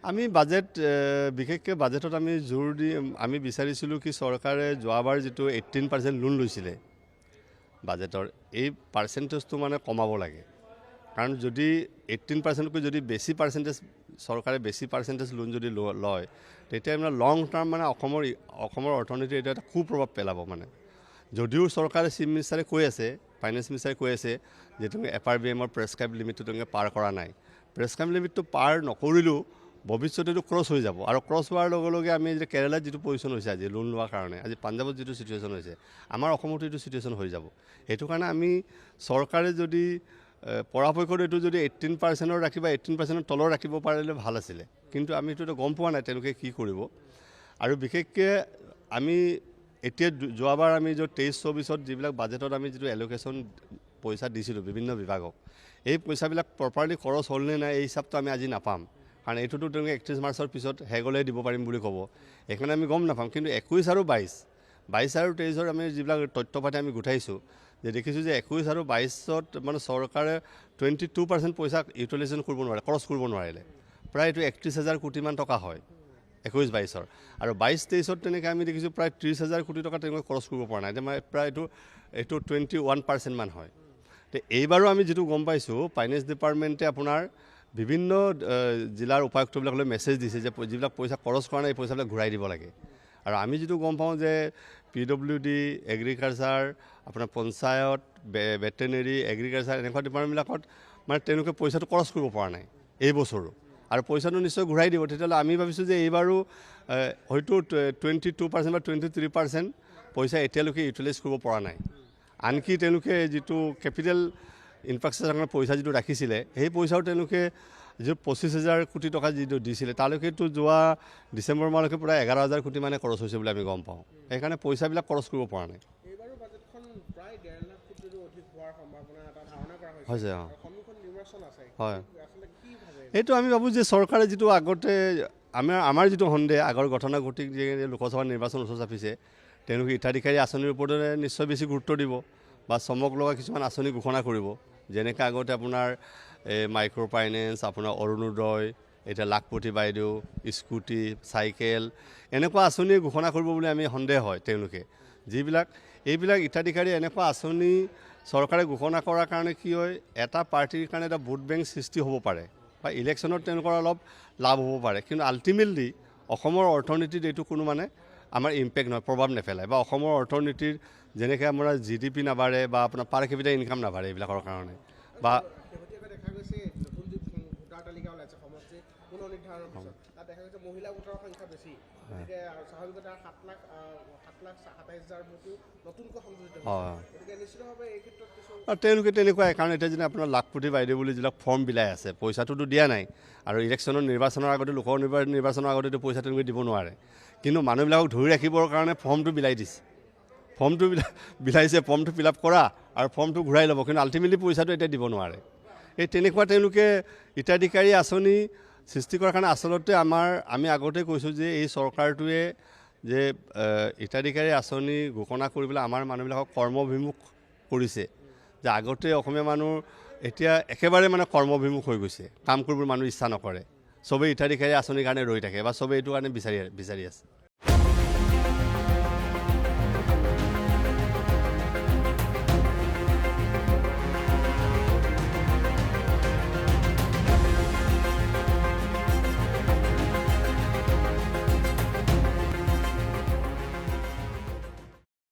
আমি বাজেট বিশেষকৈ বাজেটত আমি জোৰ দি আমি বিচাৰিছিলোঁ কি চৰকাৰে যোৱাবাৰ যিটো 18% লোন লৈছিলে বাজেটৰ এই পাৰ্চেণ্টেজটো মানে কমাব লাগে কাৰণ যদি 18%তকৈ যদি বেছি পাৰ্চেণ্টেজ চৰকাৰে বেছি পাৰ্চেণ্টেজ লোন যদি লয় তেতিয়া মানে লং টাৰ্ম মানে অসমৰ অৰ্থনীতিৰ এটা কুপ্ৰভাৱ পেলাব মানে যদিও চৰকাৰে চিফ মিনিষ্টাৰে কৈ আছে ফাইনেন্স মিনিষ্টাৰে কৈ আছে যে তেওঁলোকে FRBMৰ প্ৰেছক্ৰাইব লিমিটটো তেওঁলোকে পাৰ কৰা নাই প্ৰেছক্ৰাইব লিমিটটো পাৰ নকৰিলেও ভৱিষ্যতে এইটো ক্ৰছ হৈ যাব আৰু ক্ৰছ হোৱাৰ লগে লগে আমি যে কেৰালাত যিটো পজিশ্যন হৈছে আজি লোন লোৱাৰ কাৰণে আজি পাঞ্জাৱত যিটো চিটুৱেশ্যন হৈছে আমাৰ অসমতো এইটো চিটুৱেশ্যন হৈ যাব সেইটো কাৰণে আমি চৰকাৰে যদি পৰাপক্ষত এইটো যদি 18%ৰ ৰাখিব 18%ৰ তলৰ ৰাখিব পাৰিলে ভাল আছিলে কিন্তু আমি এইটো গম পোৱা নাই তেওঁলোকে কি কৰিব আৰু বিশেষকৈ আমি এতিয়া যোৱাবাৰ আমি যে 23-24ত যিবিলাক বাজেটত আমি যিটো এলোকেশ্যন পইচা দিছিলোঁ বিভিন্ন বিভাগক এই পইচাবিলাক প্ৰপাৰলি খৰচ হ'ল নে নাই এই হিচাপটো আমি আজি নাপাম কাৰণ এইটোতো তেওঁলোকে 31 মাৰ্চৰ পিছত হেগলৈ দিব পাৰিম বুলি ক'ব এইকাৰণে আমি গম নাপাম কিন্তু 21 আৰু 22 আৰু 23ৰ আমি যিবিলাক তথ্য পাতি আমি গোটাইছোঁ যে দেখিছোঁ যে 21 আৰু 22ত মানে চৰকাৰে 22% পইচা ইউটিলাইজেশ্যন কৰিব নোৱাৰে খৰচ কৰিব নোৱাৰিলে প্ৰায় এইটো 31,000 কোটিমান টকা হয় 21-22ৰ আৰু 22-23ত তেনেকৈ আমি দেখিছোঁ প্ৰায় 30,000 কোটি টকা তেওঁলোকে খৰচ কৰিব পৰা নাই মানে প্ৰায় এইটো 21% মান হয় তো এইবাৰো আমি যিটো গম পাইছোঁ ফাইনেন্স ডিপাৰ্টমেণ্টে আপোনাৰ বিভিন্ন জিলাৰ উপায়ুক্তবিলাকলৈ মেছেজ দিছে যে যিবিলাক পইচা খৰচ কৰা নাই এই পইচাবিলাক ঘূৰাই দিব লাগে আৰু আমি যিটো গম পাওঁ যে PWD এগ্ৰিকালচাৰ আপোনাৰ পঞ্চায়ত ভেটেনেৰী এগ্ৰিকালচাৰ এনেকুৱা ডিপাৰ্টমেণ্টবিলাকত মানে তেওঁলোকে পইচাটো খৰচ কৰিব পৰা নাই এই বছৰো আৰু পইচাটো নিশ্চয় ঘূৰাই দিব তেতিয়াহ'লে আমি ভাবিছোঁ যে এইবাৰো হয়তো 22% বা 23% পইচা এতিয়ালৈকে ইউটিলাইজ কৰিব পৰা নাই আনকি তেওঁলোকে যিটো কেপিটেল ইনফ্ৰাষ্ট্ৰাকচাৰৰ কাৰণে পইচা যিটো ৰাখিছিলে সেই পইচাও তেওঁলোকে যিটো 25,000 কোটি টকা যিটো দিছিলে তালৈকেতো যোৱা ডিচেম্বৰ মাহলৈকে প্ৰায় 11,000 কোটি মানে খৰচ হৈছে বুলি আমি গম পাওঁ সেইকাৰণে পইচাবিলাক খৰচ কৰিব পৰা নাই হৈছে হয় এইটো আমি ভাবোঁ যে চৰকাৰে যিটো আগতে আমাৰ যিটো সন্দেহ আগৰ ঘটনা ঘটি যে লোকসভা নিৰ্বাচন ওচৰ চাপিছে তেওঁলোকে হিতাধিকাৰী আঁচনিৰ ওপৰতে নিশ্চয় বেছি গুৰুত্ব দিব বা চমক লগা কিছুমান আঁচনি ঘোষণা কৰিব যেনেকৈ আগতে আপোনাৰ মাইক্ৰ' ফাইনেন্স আপোনাৰ অৰুণোদয় এতিয়া লাখপতি বাইদেউ স্কুটি চাইকেল এনেকুৱা আঁচনি ঘোষণা কৰিব বুলি আমি সন্দেহ হয় তেওঁলোকে এইবিলাক হিতাধিকাৰী এনেকুৱা আঁচনি চৰকাৰে ঘোষণা কৰাৰ কাৰণে কি হয় এটা পাৰ্টিৰ কাৰণে এটা ভোট বেংক সৃষ্টি হ'ব পাৰে বা ইলেকশ্যনত তেওঁলোকৰ অলপ লাভ হ'ব পাৰে কিন্তু আল্টিমেটলি অসমৰ অৰ্থনীতিত এইটো কোনো মানে আমাৰ ইম্পেক্ট নহয় প্ৰভাৱ নেপেলায় বা অসমৰ অৰ্থনীতিৰ যেনেকৈ আমাৰ GDP নাবাঢ়ে বা আপোনাৰ পাৰ কেপিটেল ইনকাম নাবাঢ়ে এইবিলাকৰ কাৰণে বা তেওঁলোকে তেনেকুৱাই কাৰণ এতিয়া যেনে আপোনাৰ লাখপতি বাইদেউ বুলি যিবিলাক ফৰ্ম বিলাই আছে পইচাটোতো দিয়া নাই আৰু নিৰ্বাচনৰ আগতে লোকৰ নিৰ্বাচনৰ আগতেতো পইচা তেওঁলোকে দিব নোৱাৰে কিন্তু মানুহবিলাকক ধৰি ৰাখিবৰ কাৰণে ফৰ্মটো বিলাই দিছে ফৰ্মটো ফিল আপ কৰা আৰু ফৰ্মটো ঘূৰাই ল'ব কিন্তু আল্টিমেটলি পইচাটো এতিয়া দিব নোৱাৰে এই তেনেকুৱা তেওঁলোকে হিতাধিকাৰী আঁচনি সৃষ্টি কৰাৰ কাৰণে আচলতে আমি আগতে কৈছোঁ যে এই চৰকাৰটোৱে যে হিতাধিকাৰী আঁচনি ঘোষণা কৰিবলৈ আমাৰ মানুহবিলাকক কৰ্মবিমুখ কৰিছে যে আগতে অসমীয়া মানুহ এতিয়া একেবাৰে মানে কৰ্মবিমুখ হৈ গৈছে কাম কৰিবলৈ মানুহ ইচ্ছা নকৰে চবেই হিতাধিকাৰী আঁচনিৰ কাৰণে ৰৈ থাকে বা চবেই এইটো কাৰণে বিচাৰি আছে